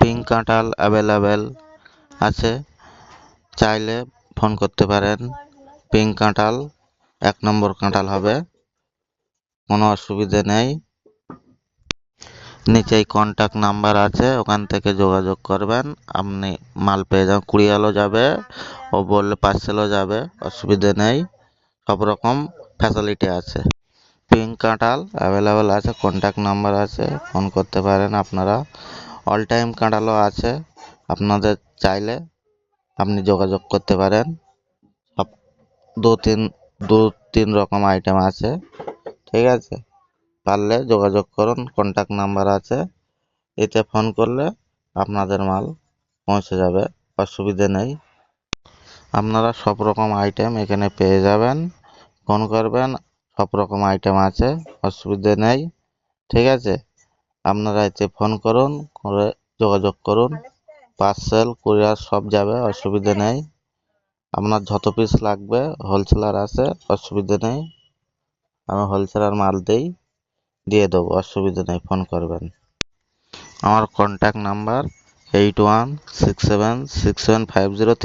Pink কাঁঠাল available আছে, চাইলে ফোন করতে পারেন। পিঙ্ক কাঁঠাল 1 নম্বর কাঁঠাল হবে, কোনো অসুবিধে নেই। নিচেই কন্ট্যাক্ট নাম্বার আছে, ওখান থেকে যোগাযোগ করবেন, আপনি মাল পেয়ে যাবেন। কুরিয়ারও যাবে, ও বললে পার্সেলও যাবে, অসুবিধে নেই, সব রকম ফ্যাসিলিটি আছে। পিঙ্ক কাঁঠাল অ্যাভেলেবেল আছে, কন্ট্যাক্ট নাম্বার আছে, ফোন করতে পারেন আপনারা। অল টাইম কাঁঠালও আছে, আপনাদের চাইলে আপনি যোগাযোগ করতে পারেন। সব দু তিন রকম আইটেম আছে, ঠিক আছে, পারলে যোগাযোগ করুন, কন্ট্যাক্ট নাম্বার আছে, এতে ফোন করলে আপনাদের মাল পৌঁছে যাবে, অসুবিধে নেই। আপনারা সব রকম আইটেম এখানে পেয়ে যাবেন, ফোন করবেন, সব রকম আইটেম আছে, অসুবিধে নেই, ঠিক আছে। আপনারা এতে ফোন করুন, করে যোগাযোগ করুন, পার্সেল কুরিয়ার সব যাবে, অসুবিধে নেই। আপনার যত পিস লাগবে হোলসেলার আছে, অসুবিধে নেই, আমি হোলসেলার মাল দিয়ে দেবো, অসুবিধে নেই, ফোন করবেন। আমার কন্ট্যাক্ট নাম্বার 81676750